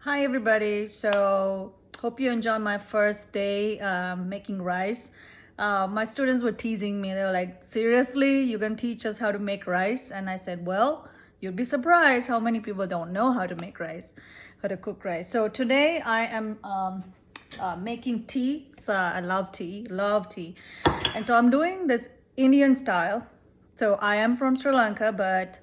Hi everybody. So hope you enjoy my first day making rice. My students were teasing me. They were like, seriously, you can teach us how to make rice? And I said, well, you'd be surprised how many people don't know how to make rice, how to cook rice. So today I am making tea. So I love tea, love tea. And so I'm doing this Indian style. So I am from Sri Lanka, but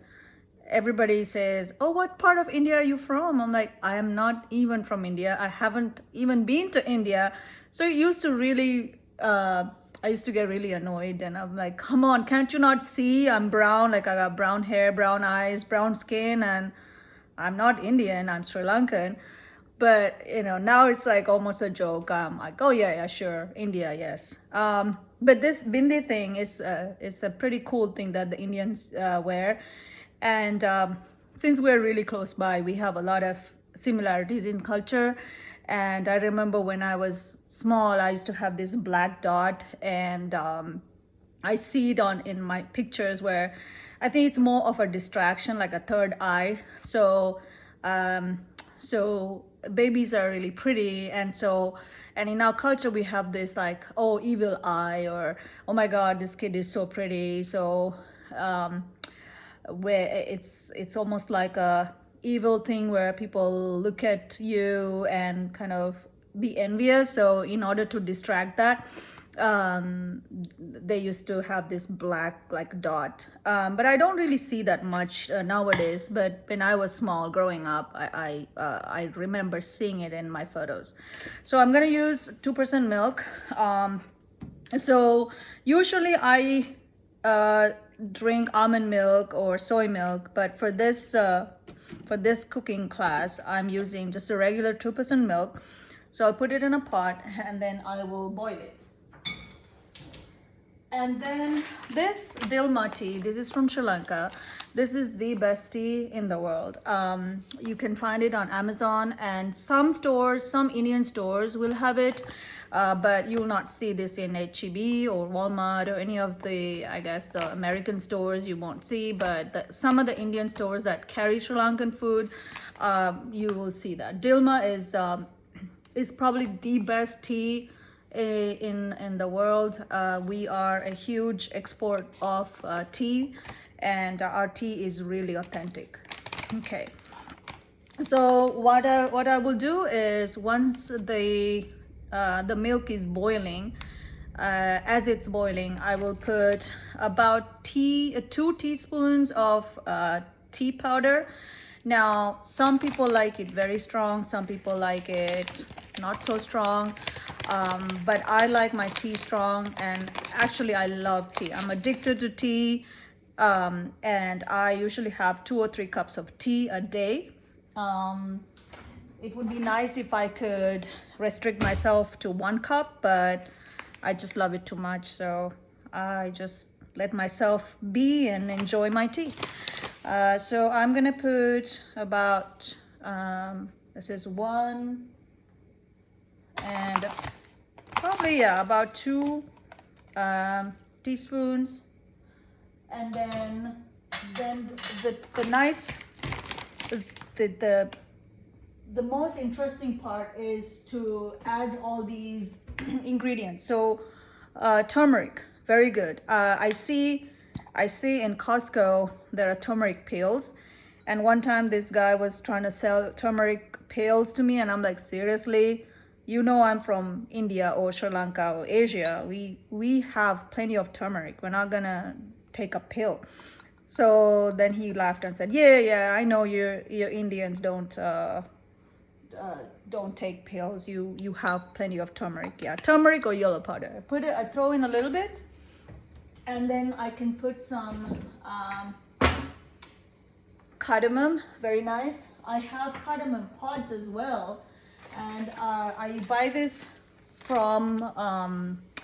everybody says, oh, what part of India are you from? I'm like, I am not even from India. I haven't even been to India. So it used to really, I used to get really annoyed. And I'm like, come on, can't you not see I'm brown? Like I got brown hair, brown eyes, brown skin, and I'm not Indian, I'm Sri Lankan. But now it's like almost a joke. I'm like, oh yeah, sure, India, yes. But this bindi thing is a pretty cool thing that the Indians wear, and since we're really close by, we have a lot of similarities in culture. And I remember when I was small, I used to have this black dot, and I see it on in my pictures where I think it's more of a distraction, like a third eye. Um, so babies are really pretty, and in our culture we have this like, oh, evil eye, or oh my God, this kid is so pretty. So where it's almost like a evil thing where people look at you and kind of be envious. So in order to distract that, they used to have this black like dot, but I don't really see that much nowadays. But when I was small growing up, I remember seeing it in my photos. So I'm gonna use 2% milk. So usually I uh, drink almond milk or soy milk, but for this cooking class, I'm using just a regular 2% milk. So I'll put it in a pot and then I will boil it. And then this Dilma tea, this is from Sri Lanka. This is the best tea in the world. You can find it on Amazon, and some stores, some Indian stores will have it, but you will not see this in HEB or Walmart or any of the, I guess, the American stores you won't see, but some of the Indian stores that carry Sri Lankan food, you will see that. Dilma is probably the best tea in the world. We are a huge export of tea, and our tea is really authentic. Okay, so what I will do is, once the milk is boiling, as it's boiling, I will put about 2 teaspoons of tea powder. Now, some people like it very strong, some people like it not so strong, but I like my tea strong, and actually I love tea. I'm addicted to tea, and I usually have 2 or 3 cups of tea a day. Um, it would be nice if I could restrict myself to 1 cup, but I just love it too much, so I just let myself be and enjoy my tea. So I'm gonna put about, this is one, and probably, yeah, about 2 teaspoons. And then the nice, the the most interesting part is to add all these ingredients. So turmeric, very good. I see in Costco there are turmeric pills, and one time this guy was trying to sell turmeric pills to me, and I'm like, seriously? I'm from India or Sri Lanka or Asia. We have plenty of turmeric. We're not gonna take a pill. So then he laughed and said, yeah, I know you Indians don't take pills. You have plenty of turmeric. Yeah, turmeric or yellow powder. I throw in a little bit, and then I can put some cardamom. Very nice. I have cardamom pods as well, and I buy this from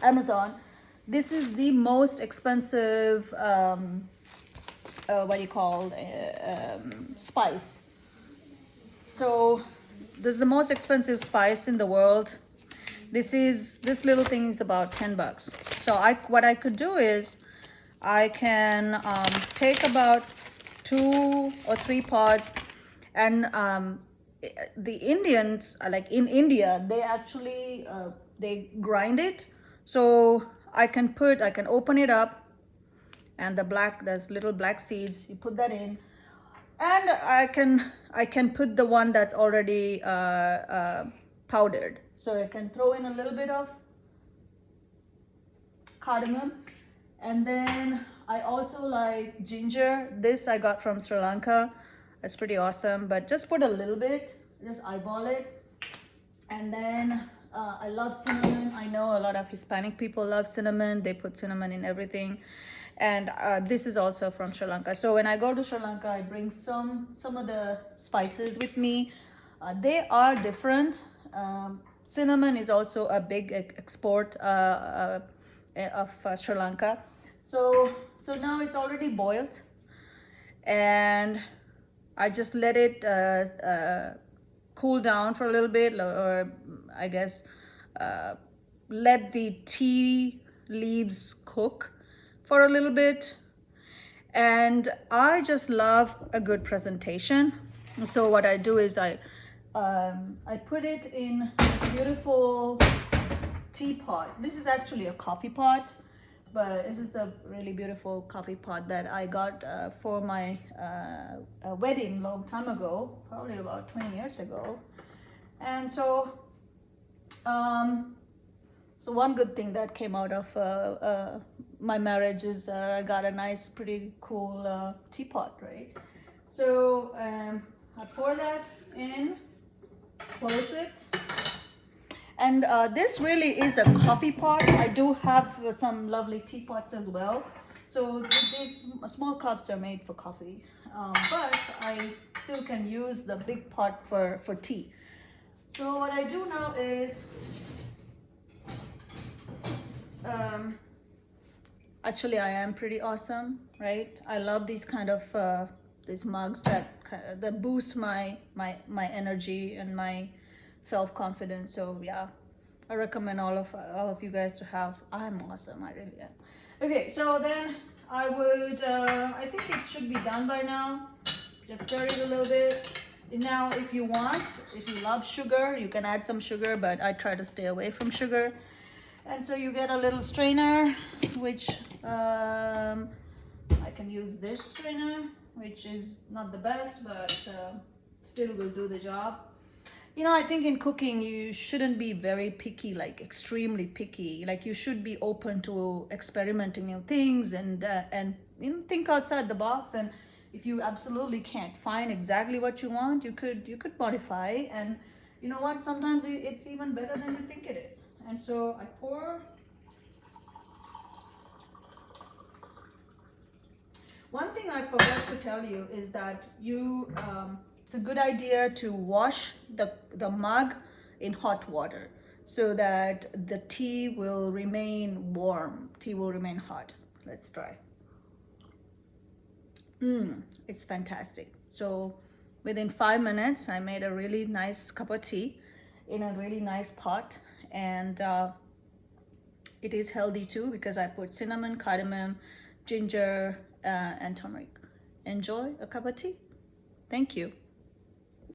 Amazon. This is the most expensive what do you call spice. So this is the most expensive spice in the world. This little thing is about $10. So what I could do is I can take about 2 or 3 pods, and the Indians, like in India, they actually they grind it. So I can open it up, and there's little black seeds. You put that in, and I can put the one that's already powdered. So I can throw in a little bit of cardamom, and then I also like ginger. This I got from Sri Lanka. It's pretty awesome, but just put a little bit, just eyeball it. And then I love cinnamon. I know a lot of Hispanic people love cinnamon. They put cinnamon in everything. And this is also from Sri Lanka. So when I go to Sri Lanka, I bring some of the spices with me. They are different. Cinnamon is also a big export of Sri Lanka. So now it's already boiled, and I just let it cool down for a little bit, or I guess let the tea leaves cook for a little bit. And I just love a good presentation. So what I do is I put it in this beautiful teapot. This is actually a coffee pot, but this is a really beautiful coffee pot that I got for my wedding long time ago, probably about 20 years ago. And so one good thing that came out of my marriage is I got a nice, pretty cool teapot, right? So I pour that in, close it. And this really is a coffee pot. I do have some lovely teapots as well. So these small cups are made for coffee, but I still can use the big pot for tea. So what I do now is, actually I am pretty awesome, right? I love these kind of these mugs that boost my energy and my self-confidence. So yeah, I recommend all of you guys to have. I'm awesome, I really am. Okay, so then I would I think it should be done by now. Just stir it a little bit. Now if you love sugar, you can add some sugar, but I try to stay away from sugar. And so you get a little strainer, which I can use this strainer, which is not the best, but still will do the job. You know, I think in cooking, you shouldn't be very picky, like extremely picky. Like you should be open to experimenting new things and you know, think outside the box. And if you absolutely can't find exactly what you want, you could modify. And you know what? Sometimes it's even better than you think it is. And so I pour. One thing I forgot to tell you is that it's a good idea to wash the mug in hot water so that the tea will remain warm. Tea will remain hot. Let's try. It's fantastic. So within 5 minutes, I made a really nice cup of tea in a really nice pot. And it is healthy too because I put cinnamon, cardamom, ginger, and turmeric. Enjoy a cup of tea. Thank you.